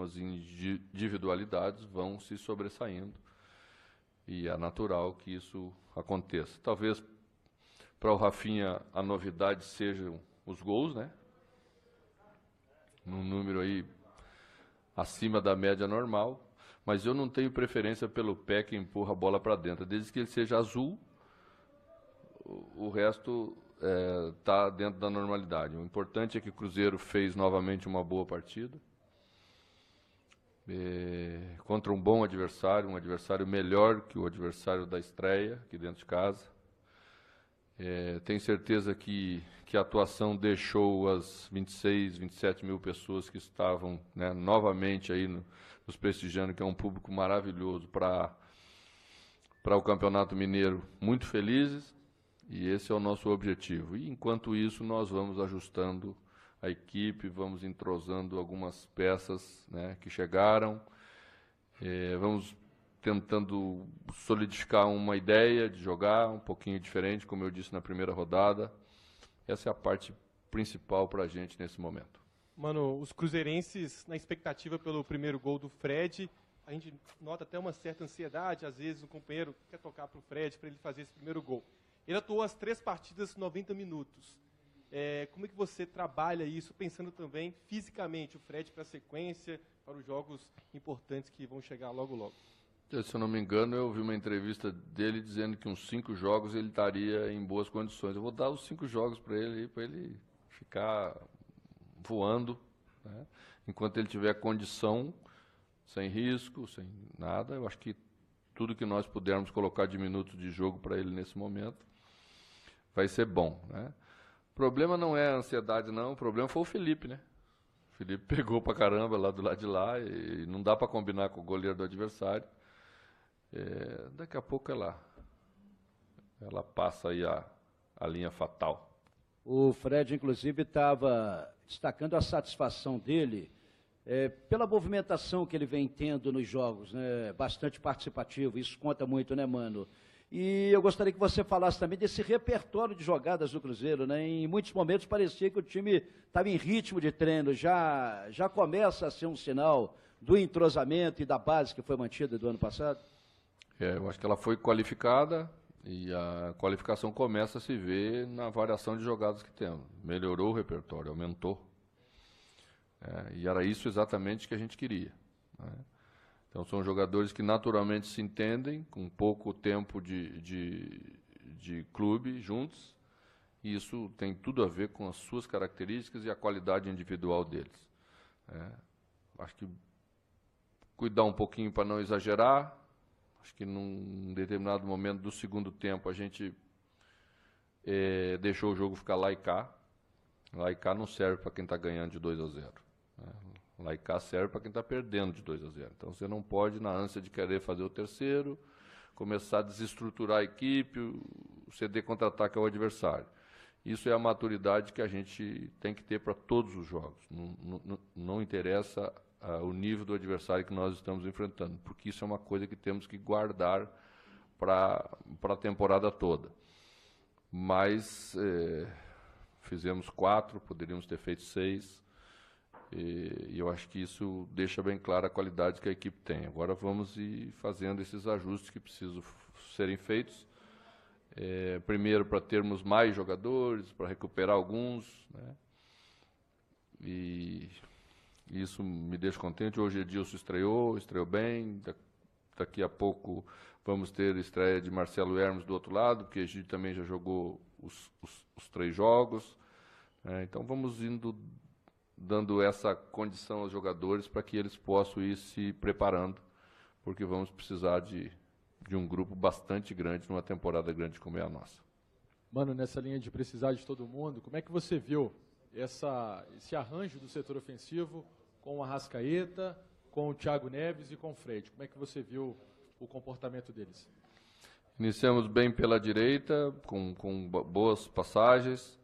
As individualidades vão se sobressaindo e é natural que isso aconteça. Talvez para o Rafinha a novidade sejam os gols, né? Num número aí acima da média normal, mas eu não tenho preferência pelo pé que empurra a bola para dentro. Desde que ele seja azul, o resto está dentro da normalidade. O importante é que o Cruzeiro fez novamente uma boa partida. Contra um bom adversário, um adversário melhor que o adversário da estreia, aqui dentro de casa. Tenho certeza que a atuação deixou as 26, 27 mil pessoas que estavam, né, novamente aí nos prestigiando, que é um público maravilhoso para o Campeonato Mineiro, muito felizes, e esse é o nosso objetivo. E, enquanto isso, nós vamos ajustando a equipe, vamos entrosando algumas peças, né, que chegaram, vamos tentando solidificar uma ideia de jogar um pouquinho diferente, como eu disse na primeira rodada. Essa é a parte principal para a gente nesse momento. Mano, os cruzeirenses, na expectativa pelo primeiro gol do Fred, a gente nota até uma certa ansiedade, às vezes o companheiro quer tocar para o Fred, para ele fazer esse primeiro gol. Ele atuou as 3 partidas 90 minutos. Como é que você trabalha isso, pensando também fisicamente o Fred para a sequência, para os jogos importantes que vão chegar logo logo? Se eu não me engano, eu vi uma entrevista dele dizendo que uns 5 jogos ele estaria em boas condições. Eu vou dar os 5 jogos para ele ficar voando, né? Enquanto ele tiver condição, sem risco, sem nada. Eu acho que tudo que nós pudermos colocar de minutos de jogo para ele nesse momento vai ser bom, né? O problema não é a ansiedade, não. O problema foi o Felipe, né? O Felipe pegou pra caramba lá do lado de lá e não dá para combinar com o goleiro do adversário. Daqui a pouco ela passa aí a linha fatal. O Fred, inclusive, estava destacando a satisfação dele pela movimentação que ele vem tendo nos jogos, né? Bastante participativo, isso conta muito, né, mano? E eu gostaria que você falasse também desse repertório de jogadas do Cruzeiro, né? Em muitos momentos parecia que o time estava em ritmo de treino, já começa a ser um sinal do entrosamento e da base que foi mantida do ano passado? Eu acho que ela foi qualificada e a qualificação começa a se ver na variação de jogadas que temos. Melhorou o repertório, aumentou. E era isso exatamente que a gente queria, né? Então são jogadores que naturalmente se entendem, com pouco tempo de clube juntos, e isso tem tudo a ver com as suas características e a qualidade individual deles. Acho que cuidar um pouquinho para não exagerar. Acho que num determinado momento do segundo tempo a gente deixou o jogo ficar lá e cá. Lá e cá não serve para quem está ganhando de 2-0. Né? Lá e cá serve para quem está perdendo de 2-0. Então você não pode, na ânsia de querer fazer o terceiro, começar a desestruturar a equipe, ceder contra-ataque ao adversário. Isso é a maturidade que a gente tem que ter para todos os jogos. Não interessa o nível do adversário que nós estamos enfrentando, porque isso é uma coisa que temos que guardar para a temporada toda. Mas fizemos 4, poderíamos ter feito 6, e eu acho que isso deixa bem clara a qualidade que a equipe tem. Agora vamos ir fazendo esses ajustes que precisam serem feitos, primeiro para termos mais jogadores, para recuperar alguns, né? E isso me deixa contente. Hoje Edilson estreou bem. Daqui a pouco vamos ter estreia de Marcelo Hermes do outro lado, porque Egídio também já jogou os 3 jogos. Então vamos indo dando essa condição aos jogadores para que eles possam ir se preparando, porque vamos precisar de um grupo bastante grande numa temporada grande como é a nossa. Mano, nessa linha de precisar de todo mundo, como é que você viu esse arranjo do setor ofensivo com o Arrascaeta, com o Thiago Neves e com o Fred? Como é que você viu o comportamento deles? Iniciamos bem pela direita, com boas passagens.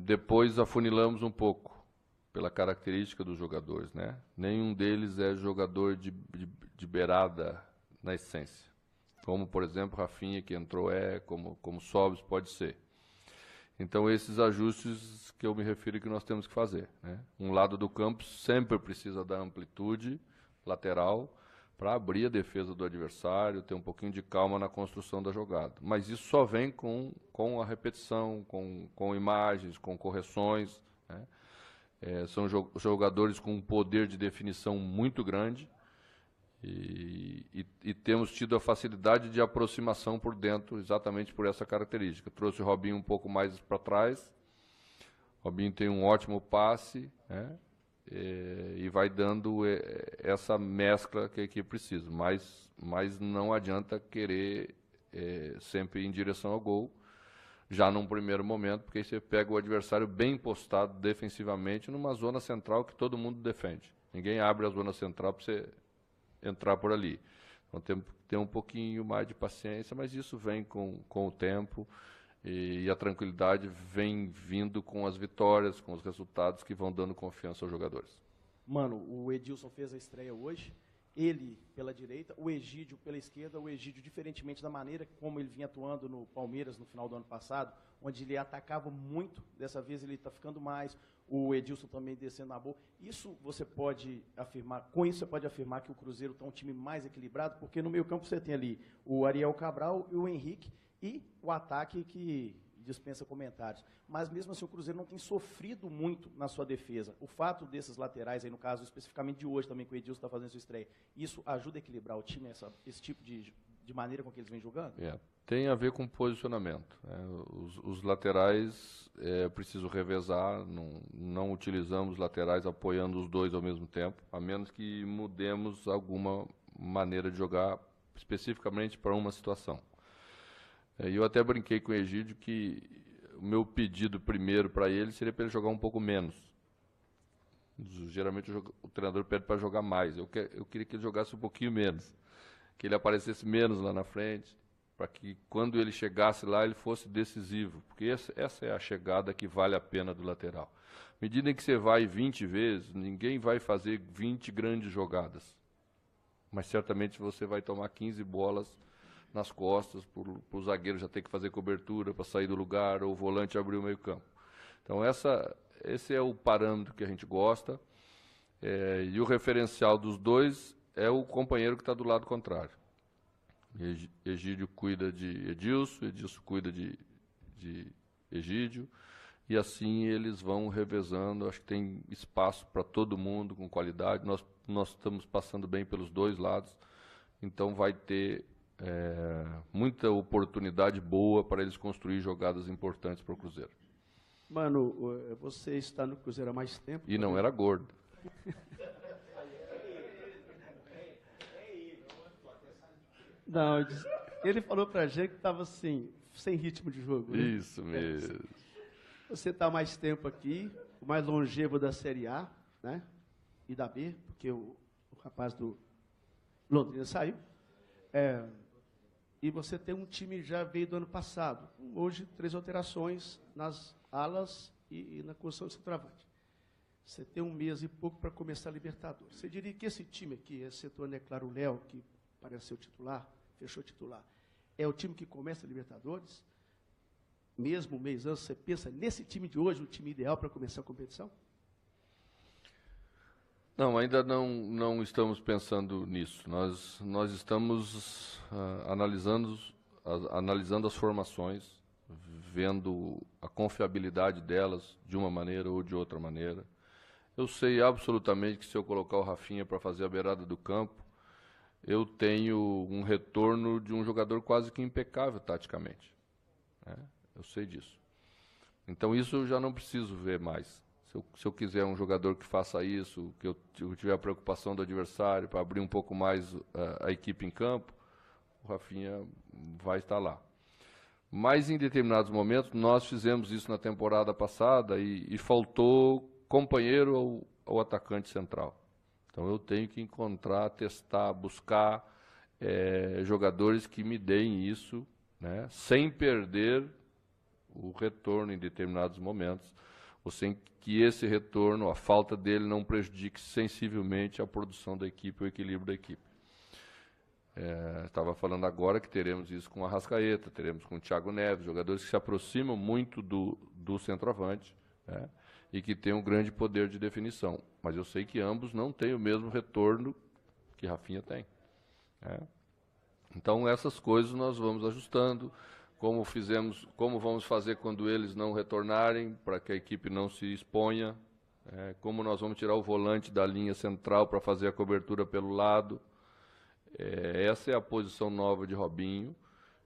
Depois afunilamos um pouco pela característica dos jogadores, né? Nenhum deles é jogador de beirada na essência. Como, por exemplo, Rafinha, que entrou, como Sobis pode ser. Então, esses ajustes que eu me refiro que nós temos que fazer, né? Um lado do campo sempre precisa da amplitude lateral para abrir a defesa do adversário, ter um pouquinho de calma na construção da jogada. Mas isso só vem com a repetição, com imagens, com correções, né? São jogadores com um poder de definição muito grande e temos tido a facilidade de aproximação por dentro, exatamente por essa característica. Trouxe o Robinho um pouco mais para trás, o Robinho tem um ótimo passe, né? E vai dando essa mescla que a equipe precisa, mas não adianta querer sempre ir em direção ao gol, já num primeiro momento, porque aí você pega o adversário bem postado defensivamente numa zona central que todo mundo defende. Ninguém abre a zona central para você entrar por ali. Então temos que ter um pouquinho mais de paciência, mas isso vem com o tempo e a tranquilidade vem vindo com as vitórias, com os resultados que vão dando confiança aos jogadores. Mano, o Edilson fez a estreia hoje, ele pela direita, o Egídio pela esquerda, o Egídio, diferentemente da maneira como ele vinha atuando no Palmeiras no final do ano passado, onde ele atacava muito, dessa vez ele está ficando mais, o Edilson também descendo na boa. Isso você pode afirmar, com isso você pode afirmar que o Cruzeiro está um time mais equilibrado, porque no meio campo você tem ali o Ariel Cabral e o Henrique, e o ataque que dispensa comentários. Mas mesmo assim o Cruzeiro não tem sofrido muito na sua defesa. O fato desses laterais, aí no caso especificamente de hoje também, que o Edilson está fazendo sua estreia, isso ajuda a equilibrar o time, esse tipo de maneira com que eles vêm jogando? Tem a ver com posicionamento, né? Os laterais preciso revezar, não utilizamos laterais apoiando os dois ao mesmo tempo, a menos que mudemos alguma maneira de jogar especificamente para uma situação. E eu até brinquei com o Egídio que o meu pedido primeiro para ele seria para ele jogar um pouco menos. Geralmente o treinador pede para jogar mais. Eu queria que ele jogasse um pouquinho menos, que ele aparecesse menos lá na frente, para que quando ele chegasse lá ele fosse decisivo, porque essa é a chegada que vale a pena do lateral. À medida em que você vai 20 vezes, ninguém vai fazer 20 grandes jogadas, mas certamente você vai tomar 15 bolas nas costas, por o zagueiro já ter que fazer cobertura para sair do lugar, ou o volante abrir o meio campo. Então esse é o parâmetro que a gente gosta, e o referencial dos dois é o companheiro que está do lado contrário. Egídio cuida de Edilson, Edilson cuida de Egídio, e assim eles vão revezando. Acho que tem espaço para todo mundo, com qualidade. Nós estamos passando bem pelos dois lados, então vai ter muita oportunidade boa para eles construir jogadas importantes para o Cruzeiro. Mano, você está no Cruzeiro há mais tempo. E não era gordo. Não, ele falou pra gente que estava assim, sem ritmo de jogo. Né? Isso mesmo. Você está mais tempo aqui, o mais longevo da Série A, né? E da B, porque o rapaz do Londrina saiu. E você tem um time já veio do ano passado. Hoje, 3 alterações nas alas e na construção do centroavante. Você tem um mês e pouco para começar a Libertadores. Você diria que esse time aqui, excetuando, é claro, o Léo, que parece ser o titular, fechou o titular, é o time que começa a Libertadores? Mesmo um mês antes, você pensa nesse time de hoje, o time ideal para começar a competição? Não, ainda não estamos pensando nisso. Nós estamos analisando as formações, vendo a confiabilidade delas de uma maneira ou de outra maneira. Eu sei absolutamente que se eu colocar o Rafinha para fazer a beirada do campo, eu tenho um retorno de um jogador quase que impecável taticamente, né? Eu sei disso. Então isso eu já não preciso ver mais. Se eu quiser um jogador que faça isso, que eu tiver a preocupação do adversário para abrir um pouco mais a equipe em campo, o Rafinha vai estar lá. Mas em determinados momentos, nós fizemos isso na temporada passada e faltou companheiro ao atacante central. Então eu tenho que encontrar, testar, buscar jogadores que me deem isso, né, sem perder o retorno em determinados momentos, ou sem que esse retorno, a falta dele, não prejudique sensivelmente a produção da equipe, o equilíbrio da equipe. Estava falando agora que teremos isso com o Arrascaeta, teremos com o Thiago Neves, jogadores que se aproximam muito do centroavante, né, e que têm um grande poder de definição. Mas eu sei que ambos não têm o mesmo retorno que Rafinha tem, né. Então, essas coisas nós vamos ajustando, como vamos fazer quando eles não retornarem, para que a equipe não se exponha, como nós vamos tirar o volante da linha central para fazer a cobertura pelo lado. Essa é a posição nova de Robinho,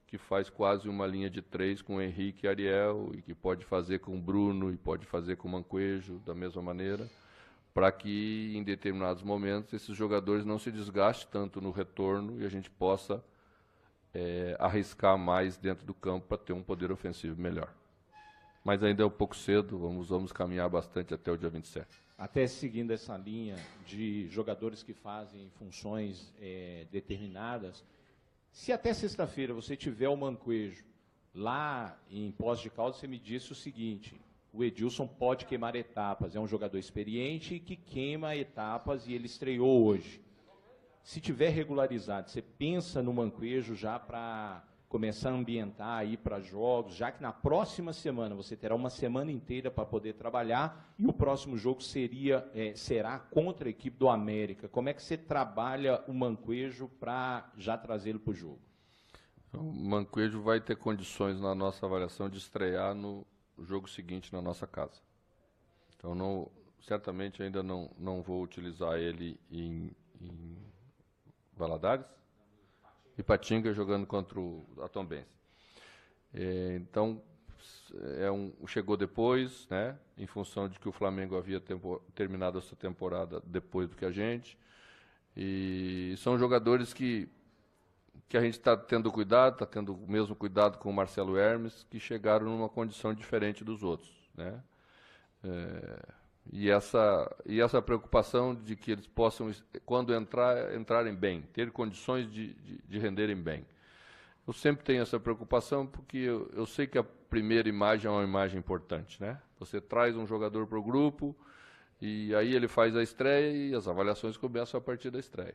que faz quase uma linha de 3 com Henrique e Ariel, e que pode fazer com Bruno e pode fazer com Manquejo da mesma maneira, para que em determinados momentos esses jogadores não se desgastem tanto no retorno e a gente possa arriscar mais dentro do campo para ter um poder ofensivo melhor. Mas ainda é um pouco cedo, vamos caminhar bastante até o dia 27. Até seguindo essa linha de jogadores que fazem funções determinadas, se até sexta-feira você tiver o Manquejo lá em Poços de Caldas, você me disse o seguinte: o Edilson pode queimar etapas, é um jogador experiente que queima etapas e ele estreou hoje. Se tiver regularizado, você pensa no Manquejo já para começar a ambientar aí para jogos, já que na próxima semana você terá uma semana inteira para poder trabalhar e o próximo jogo será contra a equipe do América. Como é que você trabalha o Manquejo para já trazê-lo para o jogo? O Manquejo vai ter condições, na nossa avaliação, de estrear no jogo seguinte na nossa casa. Então, certamente ainda não vou utilizar ele em Valadares e Patinga jogando contra a Tombense. Então, chegou depois, né, em função de que o Flamengo havia terminado essa temporada depois do que a gente. E são jogadores que a gente está tendo cuidado, está tendo o mesmo cuidado com o Marcelo Hermes, que chegaram numa condição diferente dos outros, né? E essa preocupação de que eles possam, quando entrarem bem, ter condições de renderem bem. Eu sempre tenho essa preocupação porque eu sei que a primeira imagem é uma imagem importante, né? Você traz um jogador para o grupo e aí ele faz a estreia e as avaliações começam a partir da estreia.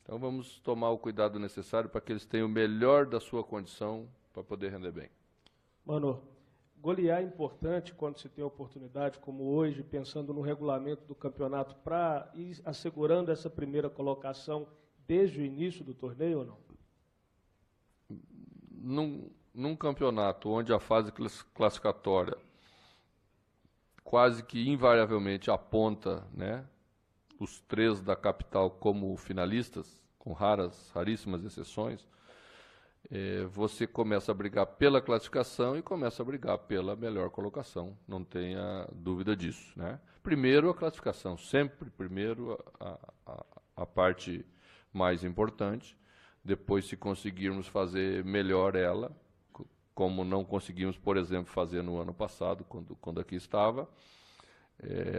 Então vamos tomar o cuidado necessário para que eles tenham o melhor da sua condição para poder render bem. Mano, golear é importante quando se tem a oportunidade, como hoje, pensando no regulamento do campeonato, para ir assegurando essa primeira colocação desde o início do torneio ou não? Num campeonato onde a fase classificatória quase que invariavelmente aponta, né, os 3 da capital como finalistas, com raríssimas exceções, você começa a brigar pela classificação e começa a brigar pela melhor colocação, não tenha dúvida disso, né? Primeiro a classificação, sempre primeiro a parte mais importante, depois se conseguirmos fazer melhor ela, como não conseguimos, por exemplo, fazer no ano passado, quando aqui estava,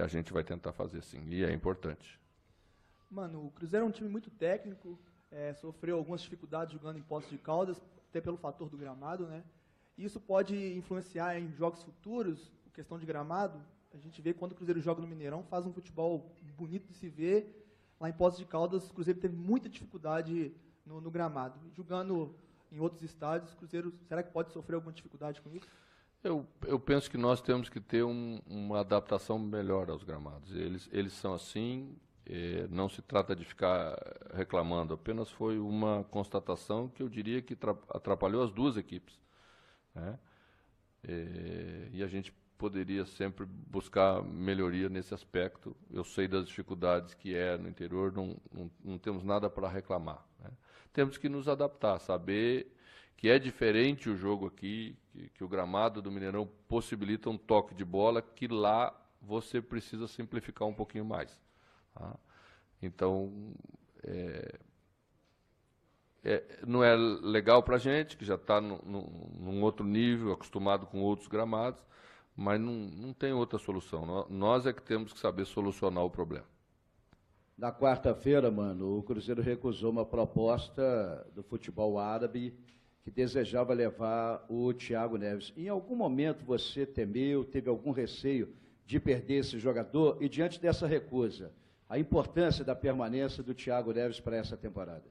a gente vai tentar fazer sim, e é importante. Mano, o Cruzeiro é um time muito técnico, sofreu algumas dificuldades jogando em Poços de Caldas, até pelo fator do gramado, né? Isso pode influenciar em jogos futuros, questão de gramado. A gente vê quando o Cruzeiro joga no Mineirão, faz um futebol bonito de se ver. Lá em Poços de Caldas, o Cruzeiro teve muita dificuldade no gramado. Jogando em outros estádios, o Cruzeiro, será que pode sofrer alguma dificuldade com isso? Eu penso que nós temos que ter uma adaptação melhor aos gramados. Eles são assim, não se trata de ficar reclamando, apenas foi uma constatação que eu diria que atrapalhou as duas equipes, né? E a gente poderia sempre buscar melhoria nesse aspecto. Eu sei das dificuldades que no interior, não temos nada para reclamar, né? Temos que nos adaptar, saber que é diferente o jogo aqui, que o gramado do Mineirão possibilita um toque de bola que lá você precisa simplificar um pouquinho mais, tá? Então, não é legal para a gente, que já está num outro nível, acostumado com outros gramados, mas não tem outra solução. Nós é que temos que saber solucionar o problema. Na quarta-feira, mano, o Cruzeiro recusou uma proposta do futebol árabe que desejava levar o Thiago Neves. Em algum momento você temeu, teve algum receio de perder esse jogador? E diante dessa recusa, a importância da permanência do Thiago Neves para essa temporada?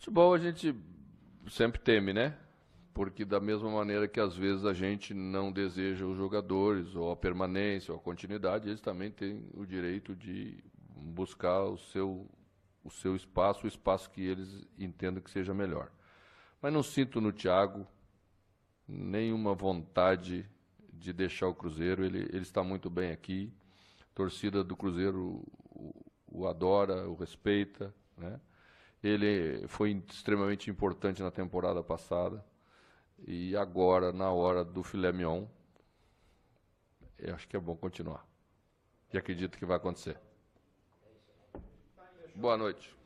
Futebol a gente sempre teme, né? Porque da mesma maneira que às vezes a gente não deseja os jogadores, ou a permanência, ou a continuidade, eles também têm o direito de buscar o seu espaço, o espaço que eles entendam que seja melhor. Mas não sinto no Thiago nenhuma vontade de deixar o Cruzeiro, ele está muito bem aqui, a torcida do Cruzeiro o adora, o respeita, né? Ele foi extremamente importante na temporada passada, e agora, na hora do filé mignon, eu acho que é bom continuar. E acredito que vai acontecer. Boa noite.